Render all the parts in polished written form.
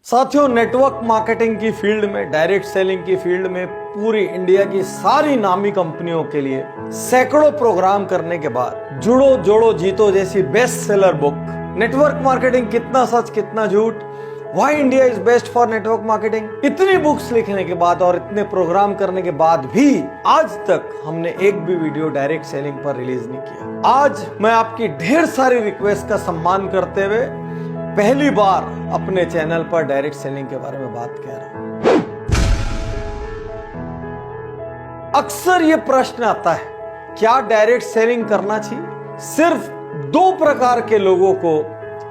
साथियों, network marketing की field में, डायरेक्ट सेलिंग की फील्ड में पूरी इंडिया की सारी नामी कंपनियों के लिए सैकड़ों प्रोग्राम करने के बाद जुड़ो जोड़ो जीतो जैसी best seller book, network marketing कितना सच कितना झूठ, why India is best for network marketing, इतनी बुक्स लिखने के बाद और इतने प्रोग्राम करने के बाद भी आज तक हमने एक भी वीडियो डायरेक्ट सेलिंग पर रिलीज नहीं किया। आज मैं आपकी ढेर सारी रिक्वेस्ट का सम्मान करते हुए पहली बार अपने चैनल पर डायरेक्ट सेलिंग के बारे में बात कह रहा हूं। अक्सर ये प्रश्न आता है, क्या डायरेक्ट सेलिंग करना चाहिए? सिर्फ दो प्रकार के लोगों को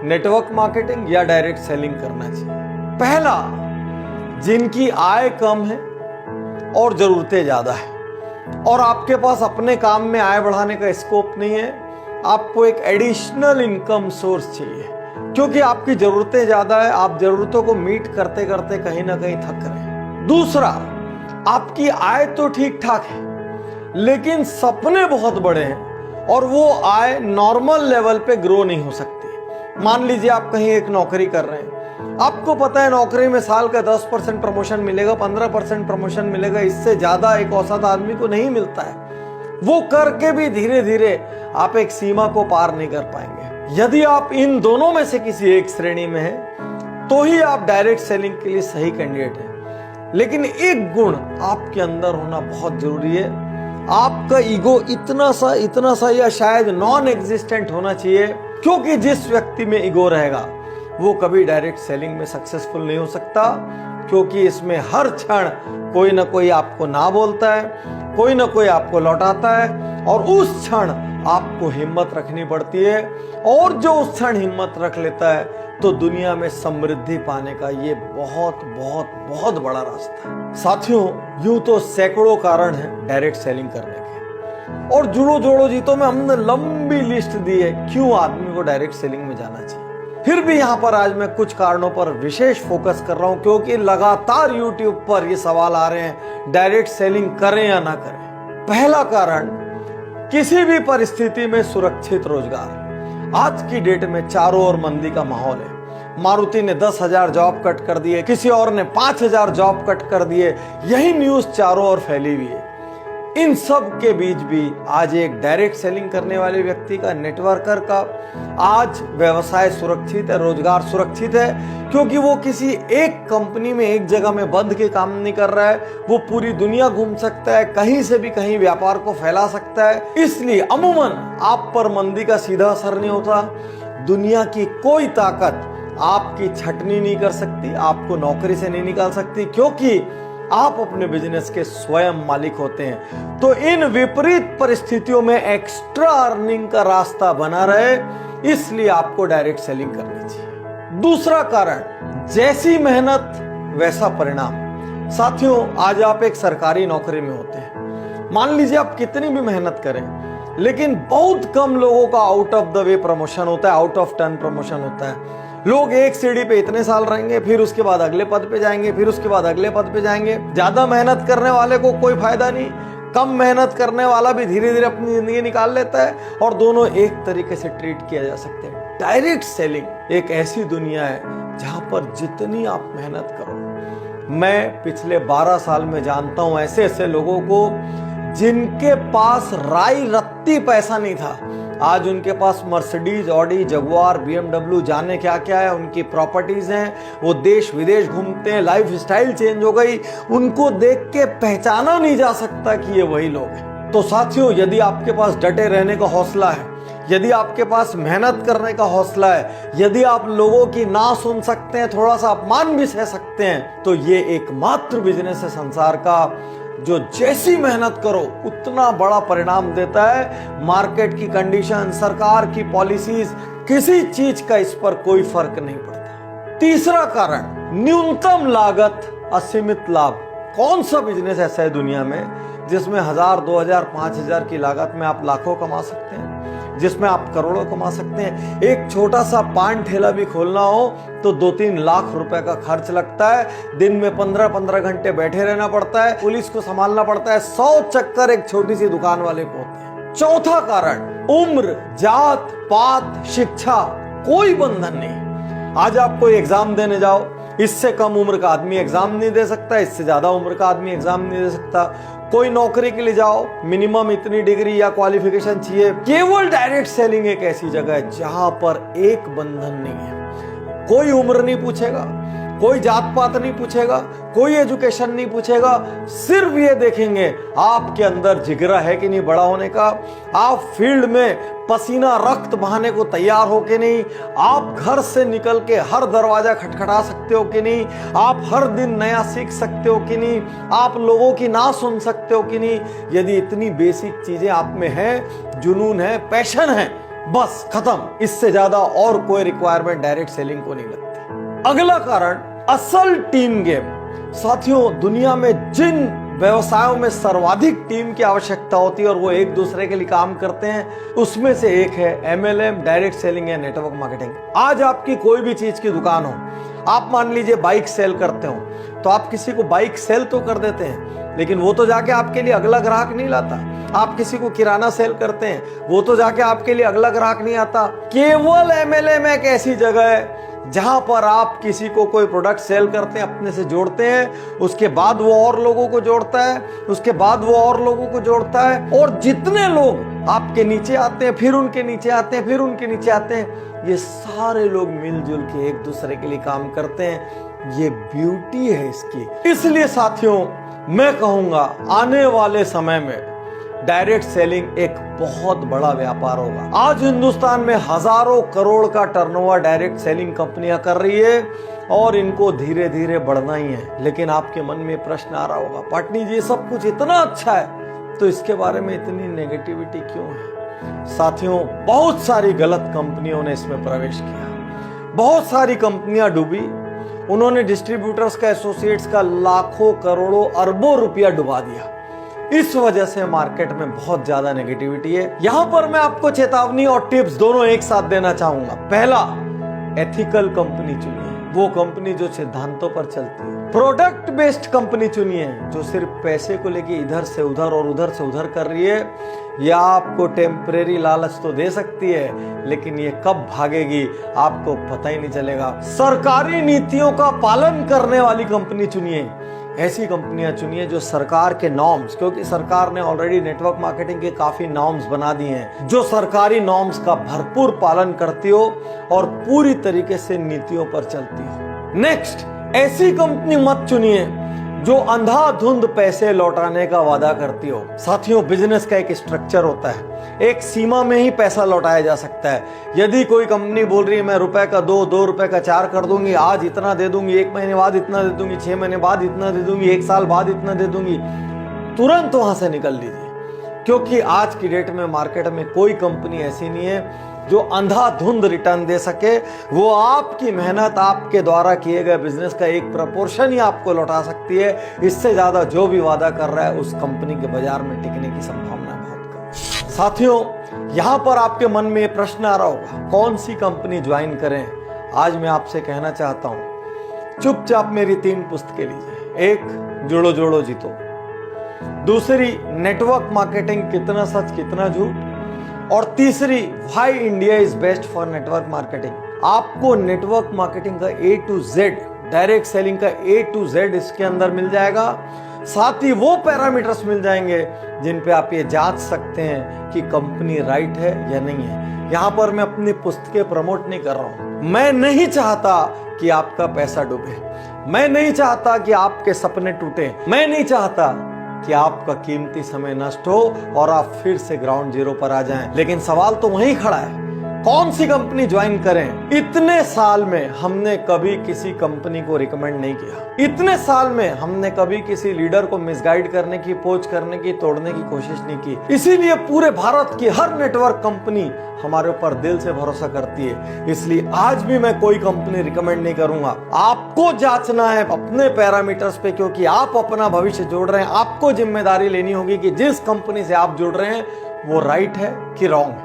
नेटवर्क मार्केटिंग या डायरेक्ट सेलिंग करना चाहिए। पहला, जिनकी आय कम है और जरूरतें ज्यादा है और आपके पास अपने काम में आय बढ़ाने का स्कोप नहीं है, आपको एक एडिशनल इनकम सोर्स चाहिए क्योंकि आपकी जरूरतें ज्यादा है, आप जरूरतों को मीट करते करते कहीं ना कहीं थक रहे हैं। दूसरा, आपकी आय तो ठीक ठाक है लेकिन सपने बहुत बड़े हैं और वो आय नॉर्मल लेवल पे ग्रो नहीं हो सकती। मान लीजिए आप कहीं एक नौकरी कर रहे हैं, आपको पता है नौकरी में साल का 10% प्रमोशन मिलेगा, 15% प्रमोशन मिलेगा, इससे ज्यादा एक औसत आदमी को नहीं मिलता है। वो करके भी धीरे धीरे आप एक सीमा को पार नहीं कर पाएंगे। यदि आप इन दोनों में से किसी एक श्रेणी में हैं, तो ही आप डायरेक्ट सेलिंग के लिए सही कैंडिडेट हैं। लेकिन एक गुण आपके अंदर होना बहुत जरूरी है, आपका ईगो इतना सा या शायद नॉन एग्जिस्टेंट होना चाहिए, क्योंकि जिस व्यक्ति में ईगो रहेगा वो कभी डायरेक्ट सेलिंग में सक्सेसफुल नहीं हो सकता, क्योंकि इसमें हर क्षण कोई ना कोई आपको ना बोलता है, कोई ना कोई आपको लौटाता है और उस क्षण आपको हिम्मत रखनी पड़ती है। और जो उस क्षण हिम्मत रख लेता है तो दुनिया में समृद्धि पाने का ये बहुत बहुत बहुत बड़ा रास्ता है। साथियों, यूं तो सैकड़ों कारण हैं डायरेक्ट सेलिंग करने के, और जुड़ो जोड़ो जीतो में हमने लंबी लिस्ट दी है क्यों आदमी को डायरेक्ट सेलिंग में जाना चाहिए। फिर भी यहां पर आज मैं कुछ कारणों पर विशेष फोकस कर रहा हूं, क्योंकि लगातार YouTube पर ये सवाल आ रहे हैं, डायरेक्ट सेलिंग करें या ना करें। पहला कारण, किसी भी परिस्थिति में सुरक्षित रोजगार। आज की डेट में चारों ओर मंदी का माहौल है। मारुति ने 10,000 जॉब कट कर दिए, किसी और ने 5,000 जॉब कट कर दिए, यही न्यूज चारों ओर फैली हुई है। इन सब के बीच भी आज एक डायरेक्ट सेलिंग करने वाले व्यक्ति का, नेटवर्कर का आज व्यवसाय सुरक्षित है, रोजगार सुरक्षित है, क्योंकि वो किसी एक कंपनी में एक जगह में बंध के काम नहीं कर रहा है। वो पूरी दुनिया घूम सकता है, कहीं से भी कहीं व्यापार को फैला सकता है। इसलिए अमूमन आप पर मंदी का सीधा असर नहीं होता। दुनिया की कोई ताकत आपकी छटनी नहीं कर सकती, आपको नौकरी से नहीं निकाल सकती, क्योंकि आप अपने बिजनेस के स्वयं मालिक होते हैं। तो इन विपरीत परिस्थितियों में एक्स्ट्रा अर्निंग का रास्ता बना रहे, इसलिए आपको डायरेक्ट सेलिंग करनी चाहिए। दूसरा कारण, जैसी मेहनत वैसा परिणाम। साथियों, आज आप एक सरकारी नौकरी में होते हैं, मान लीजिए आप कितनी भी मेहनत करें, लेकिन बहुत कम लोगों का out of the way promotion होता है, आउट ऑफ टर्न प्रमोशन होता है। लोग एक सीढ़ी पे इतने साल रहेंगे, फिर उसके बाद अगले पद पे जाएंगे, फिर उसके बाद अगले पद पे जाएंगे। ज्यादा मेहनत करने वाले को कोई फायदा नहीं, कम मेहनत करने वाला भी धीरे धीरे अपनी जिंदगी निकाल लेता है, और दोनों एक तरीके से ट्रीट किया जा सकते हैं। डायरेक्ट सेलिंग एक ऐसी दुनिया है जहां पर जितनी आप मेहनत करो, मैं पिछले 12 साल में जानता हूं ऐसे ऐसे लोगों को जिनके पास राई रत्ती पैसा नहीं था, आज उनके पास मर्सिडीज, ऑडी, जगुआर, BMW, जाने क्या क्या है, उनकी प्रॉपर्टीज हैं, वो देश विदेश घूमते हैं, लाइफ स्टाइल चेंज हो गई, उनको देख के पहचाना नहीं जा सकता कि ये वही लोग हैं। तो साथियों, यदि आपके पास डटे रहने का हौसला है, यदि आपके पास मेहनत करने का हौसला है, यदि आप लोगों की ना सुन सकते हैं, थोड़ा सा अपमान भी सह सकते हैं, तो ये एकमात्र बिजनेस है संसार का जो जैसी मेहनत करो उतना बड़ा परिणाम देता है। मार्केट की कंडीशन, सरकार की पॉलिसीज, किसी चीज का इस पर कोई फर्क नहीं पड़ता। तीसरा कारण, न्यूनतम लागत असीमित लाभ। कौन सा बिजनेस ऐसा है दुनिया में जिसमें 1,000, 2,000, 5,000 की लागत में आप लाखों कमा सकते हैं, जिसमें आप करोड़ों कमा सकते हैं? एक छोटा सा पान ठेला भी खोलना हो तो 2-3 लाख रुपए का खर्च लगता है, दिन में 15-15 घंटे बैठे रहना पड़ता है, पुलिस को संभालना पड़ता है, 100 चक्कर एक छोटी सी दुकान वाले को होते हैं। चौथा कारण, उम्र, जात पात, शिक्षा, कोई बंधन नहीं। आज आप कोई एग्जाम देने जाओ, इससे कम उम्र का आदमी एग्जाम नहीं दे सकता, इससे ज्यादा उम्र का आदमी एग्जाम नहीं दे सकता। कोई नौकरी के लिए जाओ, मिनिमम इतनी डिग्री या क्वालिफिकेशन चाहिए। केवल डायरेक्ट सेलिंग एक ऐसी जगह है जहां पर एक बंधन नहीं है। कोई उम्र नहीं पूछेगा, कोई जात पात नहीं पूछेगा, कोई एजुकेशन नहीं पूछेगा। सिर्फ ये देखेंगे आपके अंदर जिगरा है कि नहीं बड़ा होने का, आप फील्ड में पसीना रक्त बहाने को तैयार हो कि नहीं, आप घर से निकल के हर दरवाजा खटखटा सकते हो कि नहीं, आप हर दिन नया सीख सकते हो कि नहीं, आप लोगों की ना सुन सकते हो कि नहीं। यदि इतनी बेसिक चीजें आप में है, जुनून है, पैशन है, बस खत्म। इससे ज्यादा और कोई रिक्वायरमेंट डायरेक्ट सेलिंग को नहीं लगती। अगला कारण, असल टीम गेम। साथियों, दुनिया में जिन व्यवसायों में सर्वाधिक टीम की आवश्यकता होती है और वो एक दूसरे के लिए काम करते हैं, उसमें से एक है MLM, डायरेक्ट सेलिंग या नेटवर्क मार्केटिंग। आज आपकी कोई भी चीज की दुकान हो, आप मान लीजिए बाइक सेल करते हो, तो आप किसी को बाइक सेल तो कर देते हैं, लेकिन वो तो जाके आपके लिए अगला ग्राहक नहीं लाता। आप किसी को किराना सेल करते हैं, वो तो जाके आपके लिए अगला ग्राहक नहीं आता। केवल MLM एक ऐसी जगह है जहां पर आप किसी को कोई प्रोडक्ट सेल करते हैं, अपने से जोड़ते हैं, उसके बाद वो और लोगों को जोड़ता है, उसके बाद वो और लोगों को जोड़ता है, और जितने लोग आपके नीचे आते हैं, फिर उनके नीचे आते हैं, फिर उनके नीचे आते हैं, ये सारे लोग मिलजुल के एक दूसरे के लिए काम करते हैं। ये ब्यूटी है इसकी। इसलिए साथियों, मैं कहूंगा आने वाले समय में डायरेक्ट सेलिंग एक बहुत बड़ा व्यापार होगा। आज हिंदुस्तान में हजारों करोड़ का टर्नओवर डायरेक्ट सेलिंग कंपनियां कर रही है और इनको धीरे धीरे बढ़ना ही है। लेकिन आपके मन में प्रश्न आ रहा होगा, पाटनी जी सब कुछ इतना अच्छा है तो इसके बारे में इतनी नेगेटिविटी क्यों है? साथियों, बहुत सारी गलत कंपनियों ने इसमें प्रवेश किया, बहुत सारी कंपनियां डूबी, उन्होंने डिस्ट्रीब्यूटर्स का, एसोसिएट्स का लाखों करोड़ों अरबों रुपया डुबा दिया। इस वजह से मार्केट में बहुत ज्यादा नेगेटिविटी है। यहां पर मैं आपको चेतावनी और टिप्स दोनों एक साथ देना चाहूंगा। पहला, एथिकल कंपनी चुनिए, वो कंपनी जो सिद्धांतों पर चलती है। प्रोडक्ट बेस्ड कंपनी चुनिए, जो सिर्फ पैसे को लेके इधर से उधर और उधर से उधर कर रही है। यह आपको टेम्परेरी लालच तो दे सकती है, लेकिन ये कब भागेगी आपको पता ही नहीं चलेगा। सरकारी नीतियों का पालन करने वाली कंपनी चुनिए, ऐसी कंपनियां चुनिए जो सरकार के नॉर्म्स, क्योंकि सरकार ने ऑलरेडी नेटवर्क मार्केटिंग के काफी नॉर्म्स बना दिए हैं, जो सरकारी नॉर्म्स का भरपूर पालन करती हो और पूरी तरीके से नीतियों पर चलती हो। नेक्स्ट, ऐसी कंपनी मत चुनिए जो अंधाधुंध पैसे लौटाने का वादा करती हो। साथियों, बिजनेस का एक स्ट्रक्चर होता है, एक सीमा में ही पैसा लौटाया जा सकता है। यदि कोई कंपनी बोल रही है मैं रुपए का 2 रुपए का 4 कर दूंगी, आज इतना दे दूंगी, 1 महीने बाद इतना दे दूंगी, 6 महीने बाद इतना दे दूंगी, 1 साल बाद इतना दे दूंगी, तुरंत वहां से निकल लीजिए। क्योंकि आज की डेट में मार्केट में कोई कंपनी ऐसी नहीं है जो अंधाधुंध रिटर्न दे सके। वो आपकी मेहनत, आपके द्वारा किए गए बिजनेस का एक प्रपोर्शन ही आपको लौटा सकती है। इससे ज्यादा जो भी वादा कर रहा है उस कंपनी के बाजार में टिकने की संभावना बहुत कम। साथियों, यहां पर आपके मन में प्रश्न आ रहा होगा, कौन सी कंपनी ज्वाइन करें? आज मैं आपसे कहना चाहता हूं, चुपचाप मेरी 3 पुस्तकें लीजिए। एक, जोड़ो जोड़ो जीतो। दूसरी, नेटवर्क मार्केटिंग, कितना सच कितना झूठ। और तीसरी, why India is best for network marketing. आपको नेटवर्क मार्केटिंग का A to Z, direct selling का A to Z इसके अंदर मिल जाएगा। साथ ही वो पैरामीटर्स मिल जाएंगे जिन पे आप ये जांच सकते हैं कि कंपनी राइट है या नहीं है। यहां पर मैं अपनी पुस्तकें प्रमोट नहीं कर रहा हूं। मैं नहीं चाहता कि आपका पैसा डूबे, मैं नहीं चाहता कि आपके सपने टूटे, मैं नहीं चाहता कि आपका कीमती समय नष्ट हो और आप फिर से ग्राउंड जीरो पर आ जाएं। लेकिन सवाल तो वहीं खड़ा है, कौन सी कंपनी ज्वाइन करें? इतने साल में हमने कभी किसी कंपनी को रिकमेंड नहीं किया। इतने साल में हमने कभी किसी लीडर को मिसगाइड करने की, पोच करने की, तोड़ने की कोशिश नहीं की। इसीलिए पूरे भारत की हर नेटवर्क कंपनी हमारे ऊपर दिल से भरोसा करती है। इसलिए आज भी मैं कोई कंपनी रिकमेंड नहीं करूंगा। आपको जांचना है अपने पैरामीटर्स पे, क्योंकि आप अपना भविष्य जोड़ रहे हैं। आपको जिम्मेदारी लेनी होगी कि जिस कंपनी से आप जुड़ रहे हैं वो राइट है कि रॉन्ग है।